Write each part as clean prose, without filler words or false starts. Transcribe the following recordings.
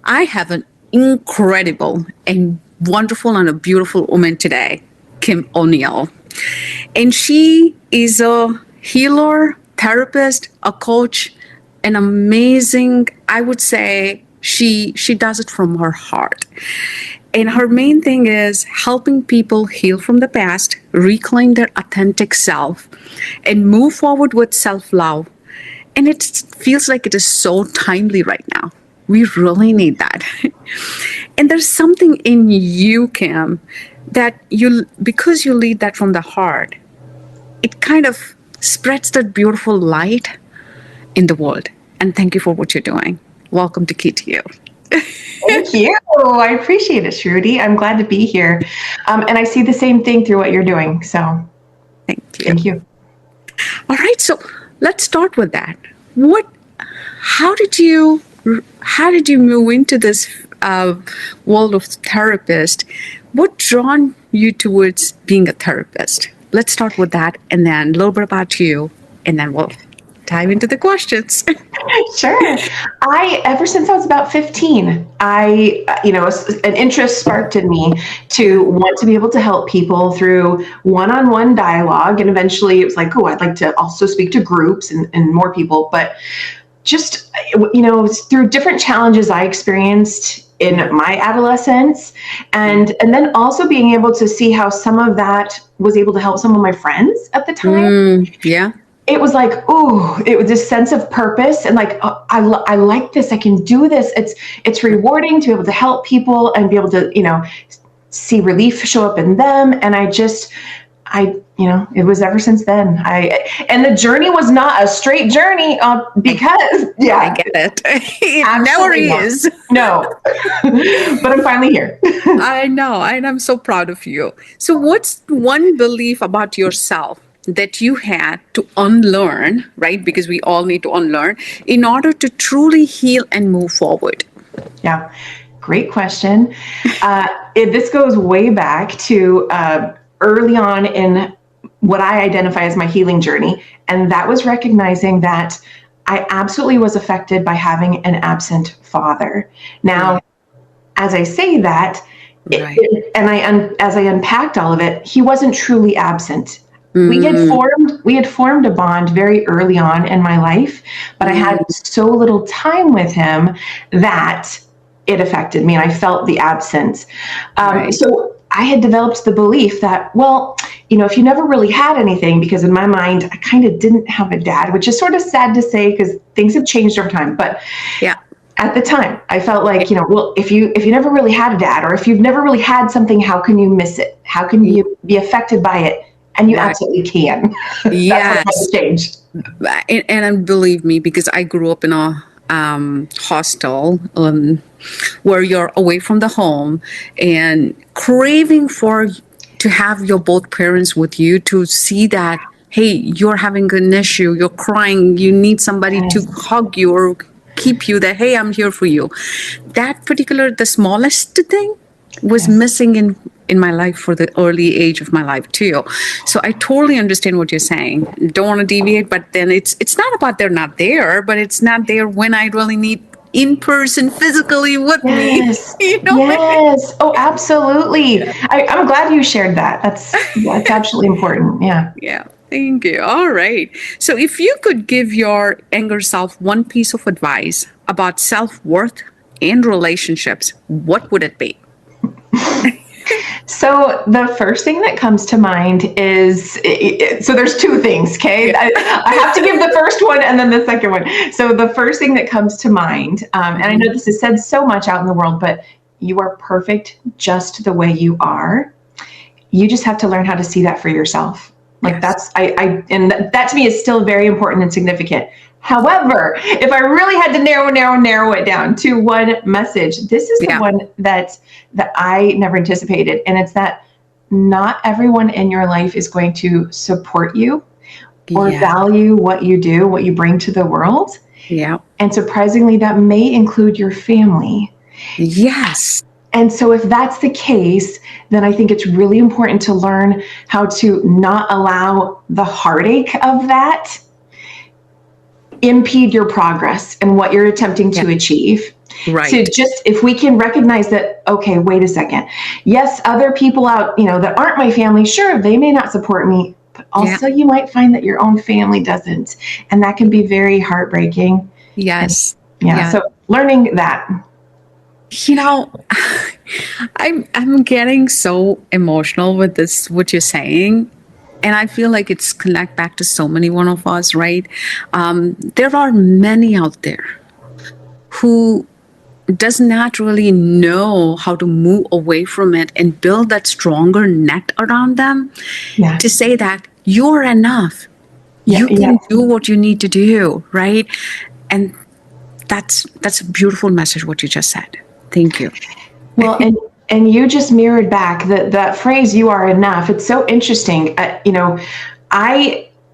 I have an incredible and wonderful and a beautiful woman today, Kim O'Neill. And she is a healer, therapist, a coach, an amazing, I would say she does it from her heart. And her main thing is helping people heal from the past, reclaim their authentic self, and move forward with self-love. And it feels like it is so timely right now. We really need that. And there's something in you, Kim, that because you lead that from the heart, it kind of spreads that beautiful light in the world. And thank you for what you're doing. Welcome to Key to You. Thank you. I appreciate it, Shruthi. I'm glad to be here. And I see the same thing through what you're doing. So thank you. All right. So let's start with that. How did you move into this world of therapist? What drawn you towards being a therapist? Let's start with that, and then a little bit about you, and then we'll dive into the questions. Sure. Ever since I was about 15, an interest sparked in me to want to be able to help people through one-on-one dialogue. And eventually it was like, I'd like to also speak to groups and more people. But just, through different challenges I experienced in my adolescence, and then also being able to see how some of that was able to help some of my friends at the time. Yeah. It was like, it was this sense of purpose and like, I like this. I can do this. It's rewarding to be able to help people and be able to, see relief show up in them. And it was ever since then. And the journey was not a straight journey because, I get it. It never is. No, but I'm finally here. I know. And I'm so proud of you. So what's one belief about yourself that you had to unlearn, right? Because we all need to unlearn in order to truly heal and move forward. Yeah, great question. This goes way back to early on in what I identify as my healing journey. And that was recognizing that I absolutely was affected by having an absent father. Now, as I say that, as I unpacked all of it, he wasn't truly absent. We had formed a bond very early on in my life, but I had so little time with him that it affected me and I felt the absence. So I had developed the belief that, if you never really had anything, because in my mind, I kind of didn't have a dad, which is sort of sad to say because things have changed over time. But at the time, I felt like, if you never really had a dad, or if you've never really had something, how can you miss it? How can you be affected by it? And you absolutely can. Yes. That's what changed. And believe me, because I grew up in a hostel where you're away from the home and craving to have your both parents with you to see that, hey, you're having an issue, you're crying, you need somebody to hug you or keep you, that, hey, I'm here for you. That the smallest thing was missing in my life for the early age of my life too. So I totally understand what you're saying. Don't want to deviate, but then it's not about they're not there, but it's not there when I really need in person, physically with me. Yes. Oh, absolutely. I'm glad you shared that. That's absolutely important. Yeah. Yeah. Thank you. All right. So if you could give your younger self one piece of advice about self-worth and relationships, what would it be? So the first thing that comes to mind is, so there's two things, okay? I have to give the first one and then the second one. So the first thing that comes to mind, and I know this is said so much out in the world, but you are perfect just the way you are. You just have to learn how to see that for yourself. Like and that to me is still very important and significant. However, if I really had to narrow it down to one message, this is the one that I never anticipated. And it's that not everyone in your life is going to support you or value what you do, what you bring to the world. Yeah. And surprisingly, that may include your family. Yes. And so if that's the case, then I think it's really important to learn how to not allow the heartache of that impede your progress and what you're attempting to achieve. Right. So just, if we can recognize that, okay, wait a second. Yes, other people out, that aren't my family, sure, they may not support me, but also you might find that your own family doesn't. And that can be very heartbreaking. Yes. So learning that. I'm getting so emotional with this, what you're saying. And I feel like it's connect back to so many one of us, right? There are many out there who does not really know how to move away from it and build that stronger net around them to say that you're enough. You can do what you need to do, right? And that's a beautiful message, what you just said. Thank you. Well, and you just mirrored back that phrase, you are enough. It's so interesting.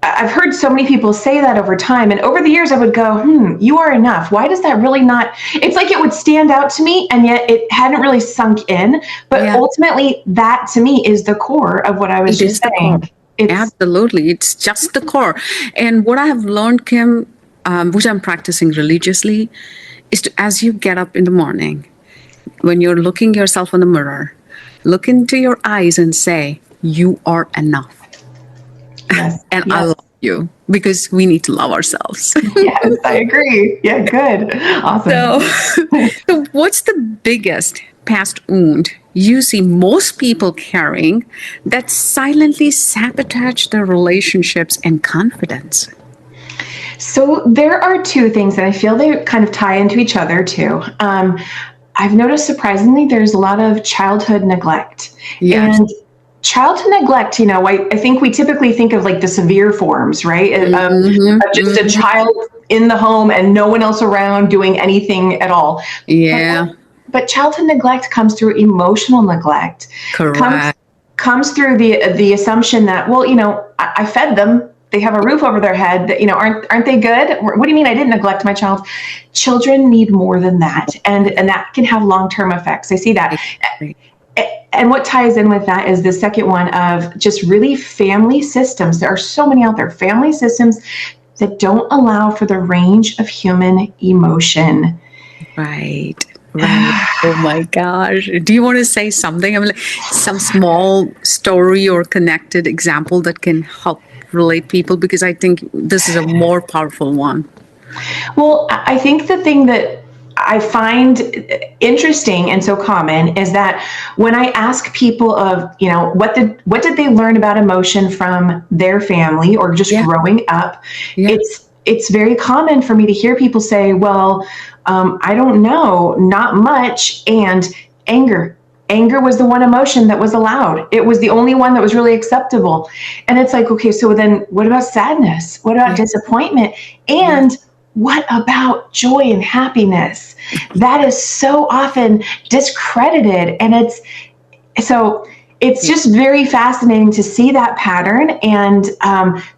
I've heard so many people say that over time, and over the years I would go, you are enough. Why does that really not, it's like it would stand out to me, and yet it hadn't really sunk in. But ultimately, that to me is the core of what I was just saying. Absolutely. It's just the core. And what I have learned, Kim, which I'm practicing religiously, is to, as you get up in the morning, when you're looking yourself in the mirror, look into your eyes and say, you are enough. Yes. And I love you, because we need to love ourselves. Yes, I agree. Yeah, good. Awesome. So what's the biggest past wound you see most people carrying that silently sabotage their relationships and confidence? So there are two things, and I feel they kind of tie into each other too. I've noticed, surprisingly, there's a lot of childhood neglect. Yes. And childhood neglect, I think we typically think of like the severe forms, right? Of just a child in the home and no one else around doing anything at all. Yeah. But childhood neglect comes through emotional neglect. Correct. Comes through the assumption that, well, I fed them. They have a roof over their head. Aren't they good? What do you mean I didn't neglect my child? Children need more than that, and that can have long-term effects. I see that. And what ties in with that is the second one of just really family systems. There are so many out there, family systems that don't allow for the range of human emotion. Right. Oh my gosh. Do you want to say something? I mean, like some small story or connected example that can help relate people? Because I think this is a more powerful one. Well, I think the thing that I find interesting and so common is that when I ask people of, what did they learn about emotion from their family or just growing up, it's very common for me to hear people say, well, I don't know, not much, and anger. Anger was the one emotion that was allowed. It was the only one that was really acceptable. And it's like, okay, so then what about sadness? What about disappointment? And what about joy and happiness? That is so often discredited. And it's just very fascinating to see that pattern. And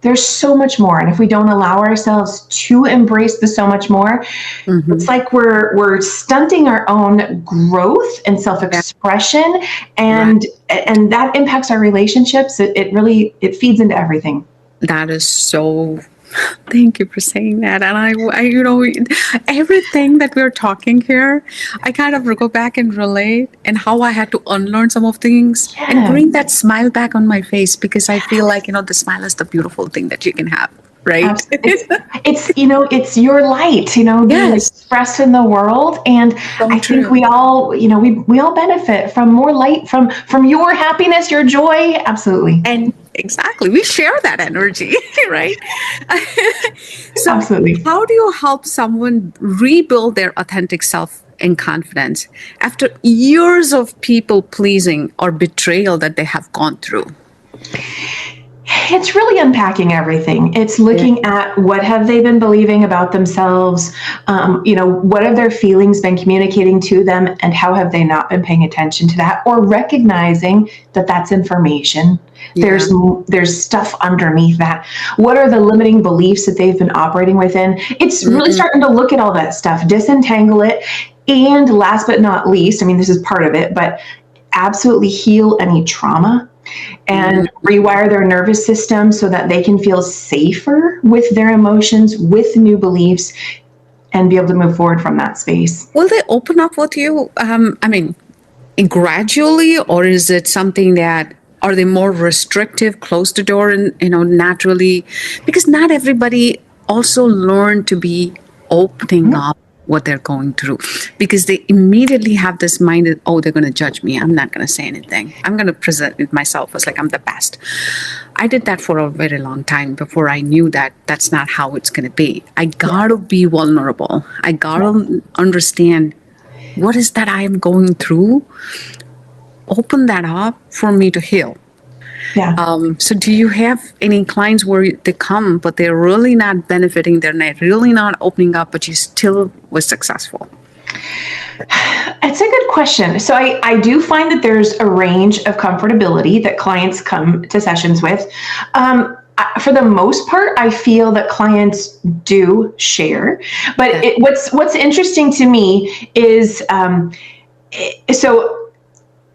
there's so much more. And if we don't allow ourselves to embrace the so much more, it's like we're stunting our own growth and self-expression. And that impacts our relationships. It feeds into everything. That is so... Thank you for saying that. And I everything that we're talking here, I kind of go back and relate, and how I had to unlearn some of things and bring that smile back on my face, because I feel like, the smile is the beautiful thing that you can have, right? It's your light, being expressed in the world. And I think we all, we all benefit from more light, from your happiness, your joy. Absolutely. And exactly. We share that energy, right? So absolutely. How do you help someone rebuild their authentic self and confidence after years of people pleasing or betrayal that they have gone through? It's really unpacking everything. It's looking at what have they been believing about themselves, what have their feelings been communicating to them, and how have they not been paying attention to that, or recognizing that that's information. There's stuff underneath that. What are the limiting beliefs that they've been operating within? It's really starting to look at all that stuff, disentangle it, and last but not least, this is part of it, but absolutely heal any trauma. and rewire their nervous system so that they can feel safer with their emotions, with new beliefs, and be able to move forward from that space. Will they open up with you? Gradually, or is it something that, are they more restrictive, close the door, and naturally? Because not everybody also learn to be opening up what they're going through, because they immediately have this mind that, oh, they're going to judge me. I'm not going to say anything. I'm going to present it myself as like I'm the best. I did that for a very long time before I knew that that's not how it's going to be. I got to be vulnerable. I got to understand what is that I am going through. Open that up for me to heal. Yeah. So do you have any clients where they come, but they're really not benefiting, they're not really not opening up, but you still was successful? It's a good question. So I do find that there's a range of comfortability that clients come to sessions with. For the most part, I feel that clients do share. But what's interesting to me is,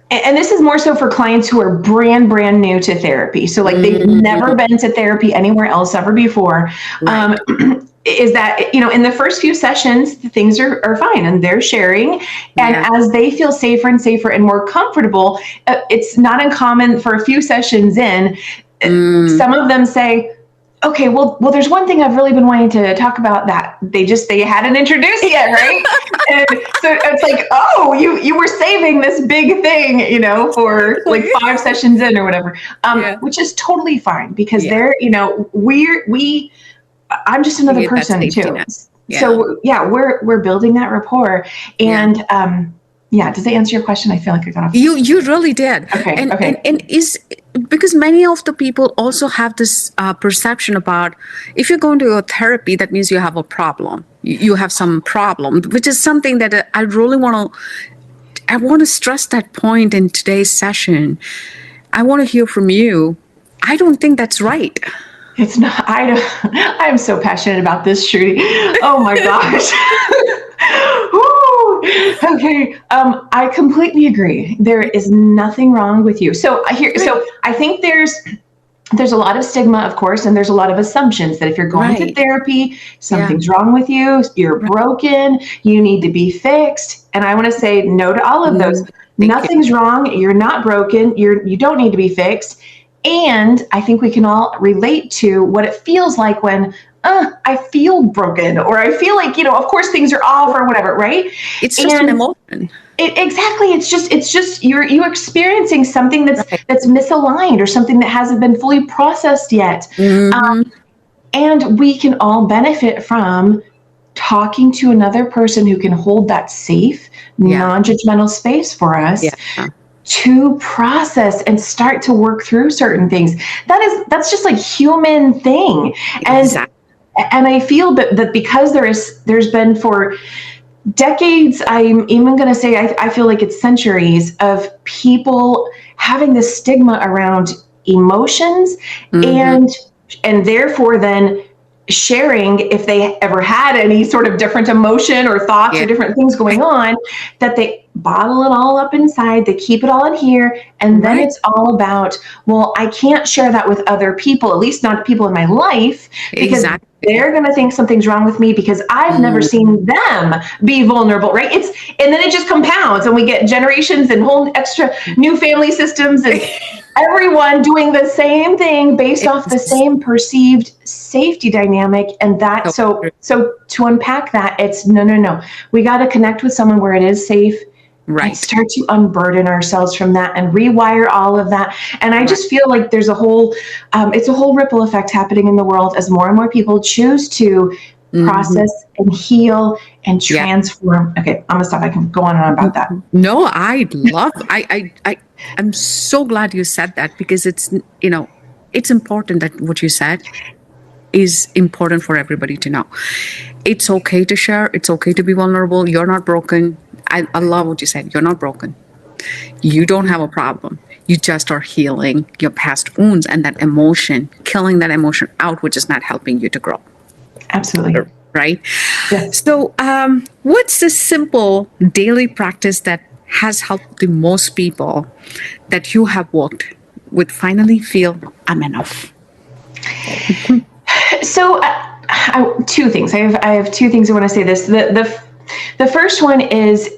and this is more so for clients who are brand new to therapy. So like they've never been to therapy anywhere else ever before. Right. Is that, in the first few sessions, things are fine and they're sharing. And as they feel safer and more comfortable, it's not uncommon for a few sessions in, some of them say, okay, well, there's one thing I've really been wanting to talk about that they hadn't introduced yet, right? And so it's like, oh, you were saving this big thing, for like 5 sessions in or whatever, which is totally fine because they're, I'm just another person too. Yeah. So we're building that rapport, and does that answer your question? I feel like I got off. You really did. Okay. And is because many of the people also have this perception about, if you're going to a therapy, that means you have a problem. You have some problem, which is something that I really want to stress that point in today's session. I want to hear from you. I don't think that's right. It's not. I am so passionate about this, Shruthi. Oh my gosh. Okay. I completely agree. There is nothing wrong with you. So I think there's a lot of stigma, of course, and there's a lot of assumptions that if you're going to therapy, something's wrong with you, you're broken, you need to be fixed. And I want to say no to all of those. Nothing's wrong. You're not broken. You don't need to be fixed. And I think we can all relate to what it feels like when I feel broken, or I feel like, of course things are off or whatever, right? It's just an emotion. Exactly. It's just you're experiencing something that's misaligned, or something that hasn't been fully processed yet. And we can all benefit from talking to another person who can hold that safe, non-judgmental space for us. To process and start to work through certain things. That's just like human thing. And I feel that because there's been for decades, I'm even going to say, I feel like it's centuries of people having this stigma around emotions, and therefore then sharing, if they ever had any sort of different emotion or thoughts or different things going on, that they bottle it all up inside, they keep it all in here, and then it's all about, well, I can't share that with other people, at least not people in my life, because they're going to think something's wrong with me because I've never seen them be vulnerable, right? And then it just compounds, and we get generations and whole extra new family systems, and everyone doing the same thing based off the same perceived safety dynamic. And that, so to unpack that, it's no. We got to connect with someone where it is safe. Right. And start to unburden ourselves from that and rewire all of that. And I just feel like there's it's a whole ripple effect happening in the world as more and more people choose to process and heal and transform. Okay, I'm gonna stop. I can go on and on about that. No, I'm so glad you said that, because it's important that what you said is important for everybody to know. It's okay to share. It's okay to be vulnerable. You're not broken. I love what you said. You're not broken. You don't have a problem. You just are healing your past wounds and that emotion, killing that emotion out, which is not helping you to grow. Absolutely. Right? Yes. So what's the simple daily practice that has helped the most people that you have worked would finally feel I'm enough? So, two things. I have two things I want to say. The first one is,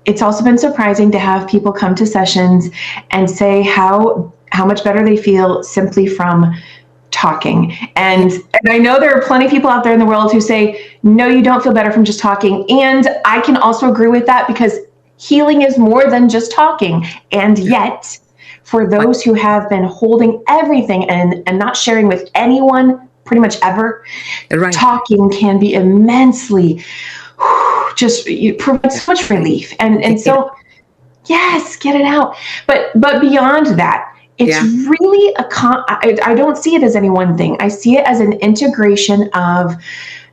it's also been surprising to have people come to sessions and say how much better they feel simply from talking. And I know there are plenty of people out there in the world who say, no, you don't feel better from just talking. And I can also agree with that, because healing is more than just talking. And yet, for those who have been holding everything and not sharing with anyone pretty much ever, Right. talking can be immensely, just provide so much relief. And so, yes, get it out. But beyond that, it's really I don't see it as any one thing. I see it as an integration of,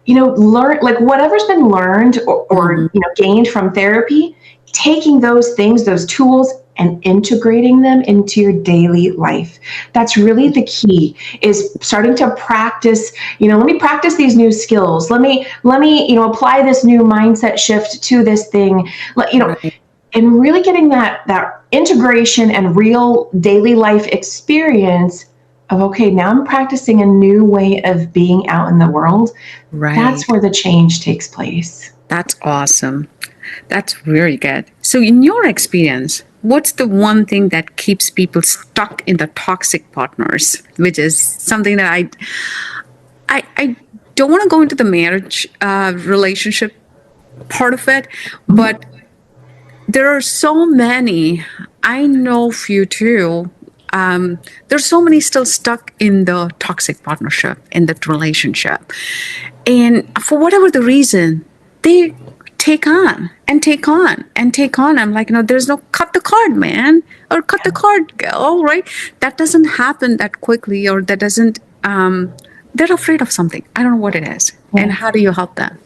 learn, like whatever's been learned or gained from therapy, taking those things, those tools, and integrating them into your daily life. That's really the key, is starting to practice, let me practice these new skills. Let me, apply this new mindset shift to this thing, Right. and really getting that integration and real daily life experience of, okay, now I'm practicing a new way of being out in the world. Right. That's where the change takes place. That's awesome. That's very good. So in your experience, what's the one thing that keeps people stuck in the toxic partners, which is something that I don't want to go into the marriage relationship part of it, but there are so many. I know few too. There's so many still stuck in the toxic partnership, in that relationship. And for whatever the reason, they take on and take on and take on. I'm like, there's no cut the cord, man, or cut the cord, girl, right? That doesn't happen that quickly, or that doesn't, they're afraid of something. I don't know what it is. And how do you help them?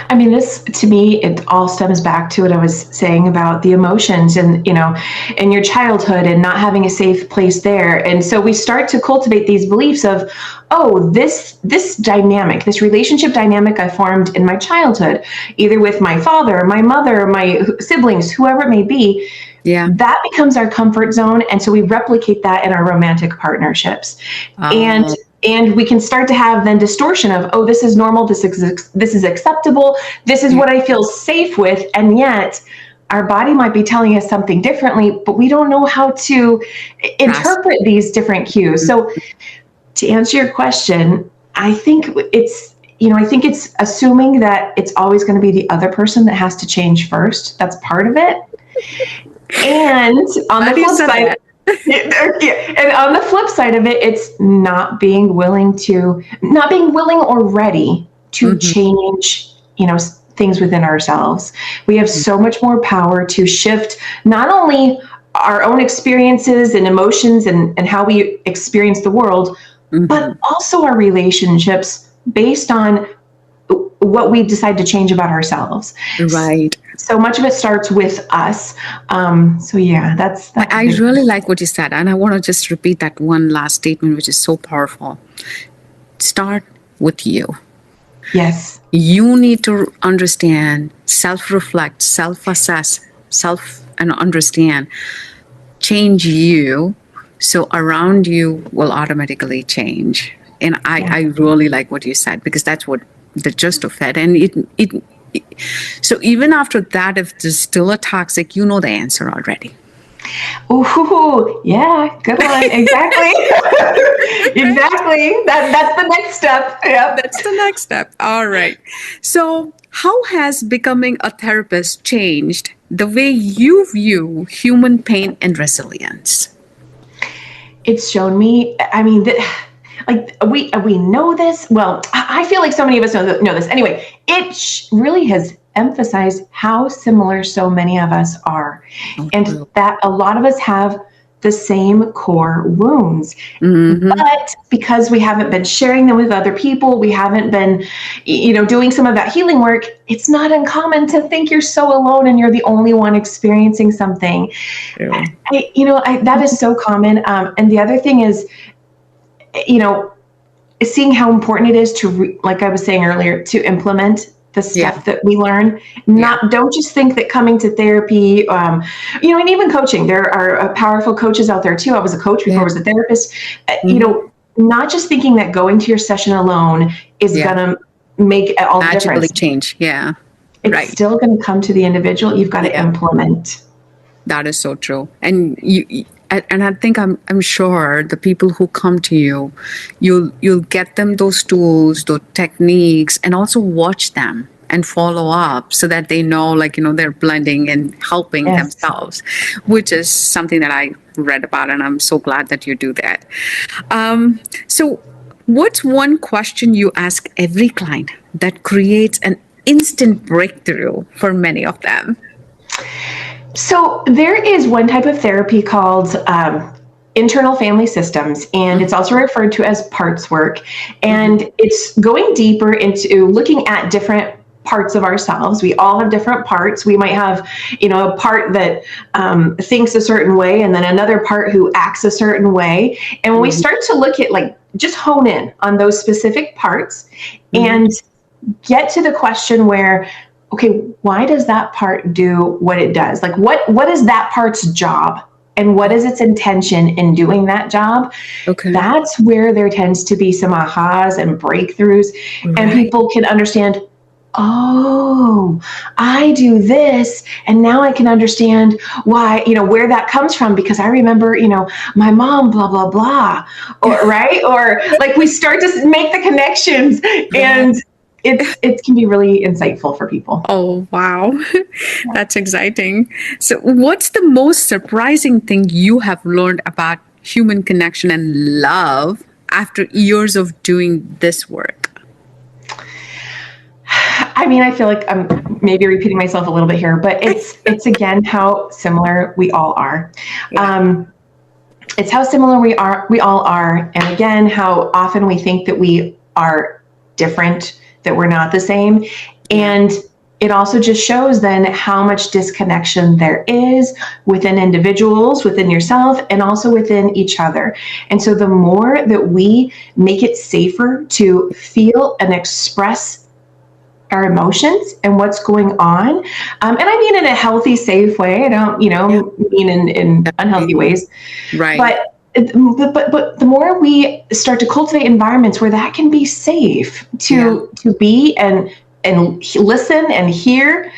I mean, this, to me, it all stems back to what I was saying about the emotions and, in your childhood and not having a safe place there. And so we start to cultivate these beliefs of, oh, this dynamic, this relationship dynamic I formed in my childhood, either with my father, my mother, my siblings, whoever it may be, that becomes our comfort zone. And so we replicate that in our romantic partnerships. And we can start to have then distortion of, oh, this is normal, this is acceptable, this is what I feel safe with. And yet our body might be telling us something differently, but we don't know how to interpret these different cues. So to answer your question, I think it's assuming that it's always going to be the other person that has to change first. That's part of it. And on the flip side, and on the flip side of it, it's not being willing or ready to change, things within ourselves. We have so much more power to shift not only our own experiences and emotions and how we experience the world, but also our relationships based on what we decide to change about ourselves. Right. So much of it starts with us. That's I really like what you said. And I want to just repeat that one last statement, which is so powerful. Start with you. Yes. You need to understand, self-reflect, self-assess, and understand, change you, so around you will automatically change. And I really like what you said, because that's what the gist of it. And so even after that, if there's still a toxic, you know the answer already. Ooh, yeah, good one. Exactly. Exactly. That's the next step. Yeah, that's the next step. All right. So how has becoming a therapist changed the way you view human pain and resilience? It's shown me, I mean, we know this. Well, I feel like so many of us know this. Anyway, it really has emphasized how similar so many of us are, and that a lot of us have the same core wounds. But because we haven't been sharing them with other people, we haven't been, doing some of that healing work, it's not uncommon to think you're so alone and you're the only one experiencing something. That is so common. And the other thing is, seeing how important it is to, like I was saying earlier, to implement the stuff that we learn. Don't just think that coming to therapy, and even coaching, there are powerful coaches out there too. I was a coach before I was a therapist. Not just thinking that going to your session alone is going to make all the difference. Change. Yeah. It's still going to come to the individual. You've got to implement. That is so true. And I think I'm sure the people who come to you, you'll get them those tools, those techniques, and also watch them and follow up so that they know, they're blending and helping themselves, which is something that I read about, and I'm so glad that you do that. So what's one question you ask every client that creates an instant breakthrough for many of them? So there is one type of therapy called internal family systems, and it's also referred to as parts work. And it's going deeper into looking at different parts of ourselves. We all have different parts. We might have, a part that thinks a certain way, and then another part who acts a certain way. And when we start to look at just hone in on those specific parts and get to the question where, okay, why does that part do what it does? What is that part's job? And what is its intention in doing that job? Okay. That's where there tends to be some ahas and breakthroughs, and people can understand, oh, I do this, and now I can understand why, where that comes from, because I remember, my mom, blah, blah, blah, or we start to make the connections, and it can be really insightful for people. Oh, wow. That's exciting. So what's the most surprising thing you have learned about human connection and love after years of doing this work? I mean, I feel like I'm maybe repeating myself a little bit here, but it's again, how similar we all are. It's how similar we all are. And again, how often we think that we are different, that we're not the same. And it also just shows then how much disconnection there is within individuals, within yourself, and also within each other. And so the more that we make it safer to feel and express our emotions and what's going on, and I mean in a healthy, safe way. I don't, mean in unhealthy ways. Right. But the more we start to cultivate environments where that can be safe to be and listen and hear,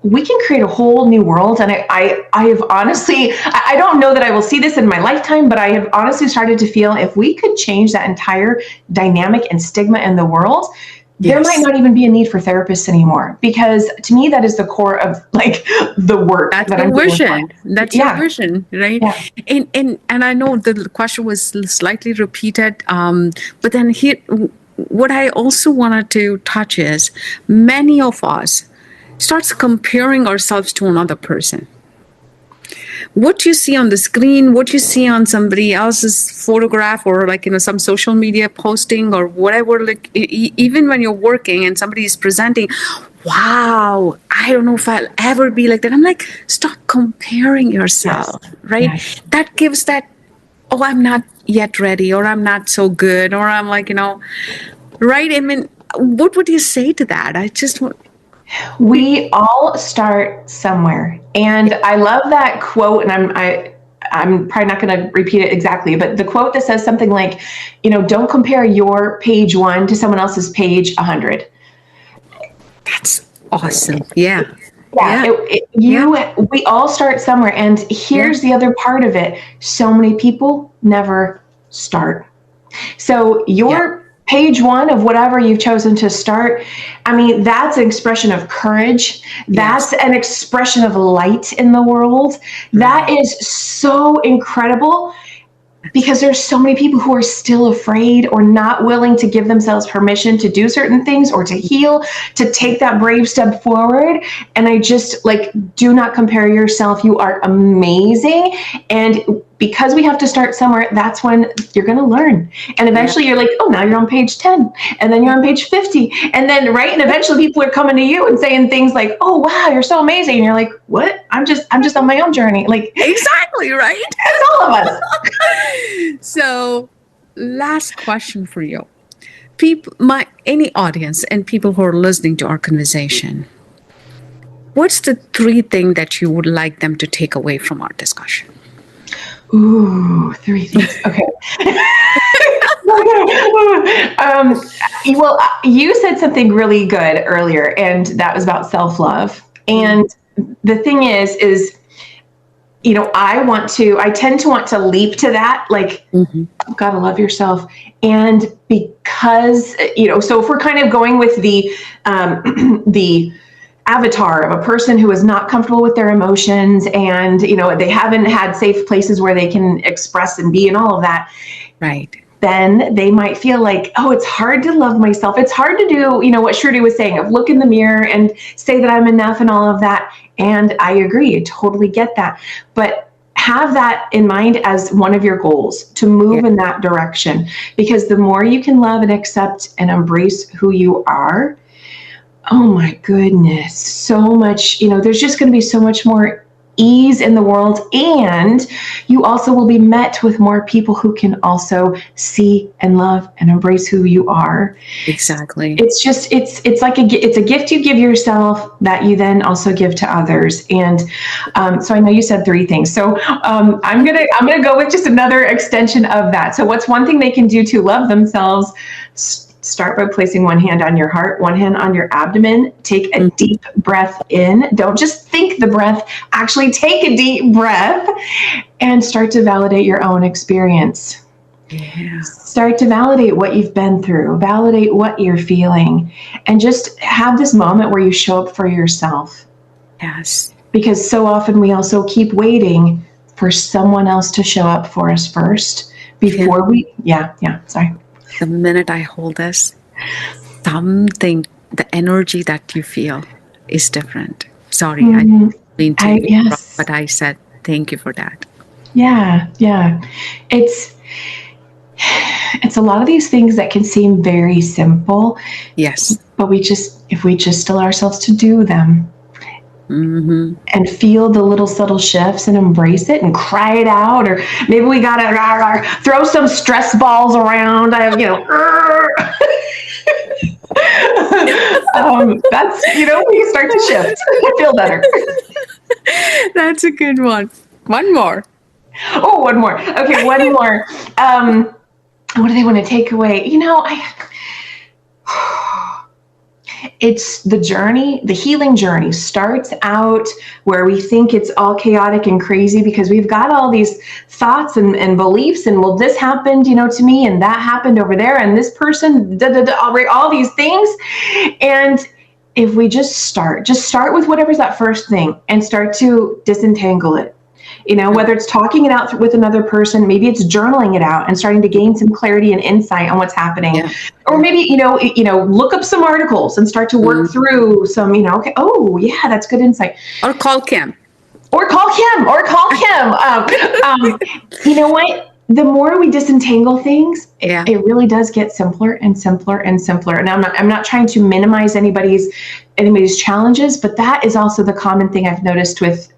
we can create a whole new world. And I have honestly, I don't know that I will see this in my lifetime, but I have honestly started to feel if we could change that entire dynamic and stigma in the world, there might not even be a need for therapists anymore, because to me, that is the core of the work. That's your vision. That's your vision, right? Yeah. And I know the question was slightly repeated, but then here, what I also wanted to touch is many of us starts comparing ourselves to another person. What you see on the screen, what you see on somebody else's photograph, or some social media posting or whatever, even when you're working and somebody is presenting, wow, I don't know if I'll ever be like that. I'm like, stop comparing yourself, right? Yes. That gives that, oh, I'm not yet ready, or I'm not so good, or I'm right? I mean, what would you say to that? We all start somewhere. And I love that quote, and I'm probably not going to repeat it exactly, but the quote that says something like, don't compare your page 1 to someone else's page 100. That's awesome. Yeah. We all start somewhere. And here's the other part of it. So many people never start. So your page 1 of whatever you've chosen to start, I mean, that's an expression of courage. That's an expression of light in the world. That is so incredible, because there's so many people who are still afraid or not willing to give themselves permission to do certain things or to heal, to take that brave step forward. And I just do not compare yourself. You are amazing. And because we have to start somewhere, that's when you're going to learn. And eventually you're like, oh, now you're on page 10, and then you're on page 50. And then, and eventually people are coming to you and saying things like, oh, wow, you're so amazing. And you're like, what? I'm just on my own journey. Exactly, right? It's all of us. So last question for you. people, any audience and people who are listening to our conversation, what's the 3 things that you would like them to take away from our discussion? Ooh, 3 things. Okay. Well, you said something really good earlier, and that was about self-love. And the thing is, I tend to want to leap to that, like, you've got to love yourself. And because, so if we're kind of going with the avatar of a person who is not comfortable with their emotions, and, they haven't had safe places where they can express and be and all of that. Right. Then they might feel like, oh, it's hard to love myself. It's hard to do, what Shruthi was saying, of look in the mirror and say that I'm enough and all of that. And I agree, I totally get that. But have that in mind as one of your goals, to move in that direction. Because the more you can love and accept and embrace who you are, oh my goodness, so much, there's just going to be so much more ease in the world, and you also will be met with more people who can also see and love and embrace who you are. Exactly. It's just it's like it's a gift you give yourself that you then also give to others. And so I know you said 3 things, so I'm gonna go with just another extension of that. So what's one thing they can do to love themselves? Start by placing one hand on your heart, one hand on your abdomen. Take a deep breath in. Don't just think the breath, actually take a deep breath and start to validate your own experience. Yeah. Start to validate what you've been through, validate what you're feeling, and just have this moment where you show up for yourself. Yes. Because so often we also keep waiting for someone else to show up for us first before sorry. The minute I hold this, the energy that you feel is different. Sorry, I didn't mean to interrupt, but I said thank you for that. Yeah. It's a lot of these things that can seem very simple. Yes. But if we just still ourselves to do them, and feel the little subtle shifts and embrace it and cry it out, or maybe we gotta throw some stress balls around. That's we start to shift. Feel better. That's a good one. One more. Oh, one more. Okay, one more. What do they want to take away? It's the journey, the healing journey starts out where we think it's all chaotic and crazy because we've got all these thoughts and beliefs, and well, this happened, to me, and that happened over there, and this person, all these things. And if we just start with whatever's that first thing and start to disentangle it. Whether it's talking it out with another person, maybe it's journaling it out and starting to gain some clarity and insight on what's happening. Or maybe, look up some articles and start to work through some, okay, oh yeah, that's good insight. Or call Kim. You know what? The more we disentangle things, it really does get simpler and simpler and simpler. And I'm not trying to minimize anybody's challenges, but that is also the common thing I've noticed with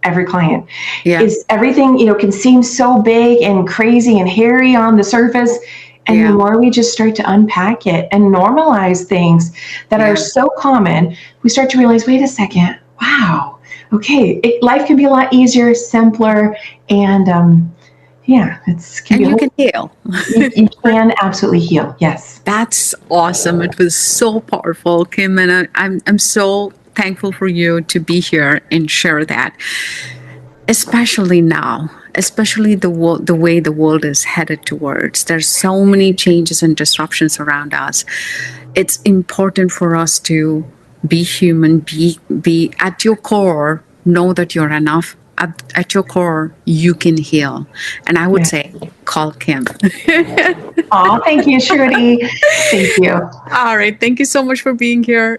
every client. Is everything, can seem so big and crazy and hairy on the surface. And the more we just start to unpack it and normalize things that are so common, we start to realize, wait a second, wow, okay, life can be a lot easier, simpler, and you can heal. You can absolutely heal. Yes. That's awesome. It was so powerful, Kim, and I'm so thankful for you to be here and share that, especially now, especially the way the world is headed towards. There's so many changes and disruptions around us. It's important for us to be human, be at your core, know that you're enough. At your core, you can heal. And I would say, call Kim. Oh, thank you, Shruthi. Thank you. All right. Thank you so much for being here.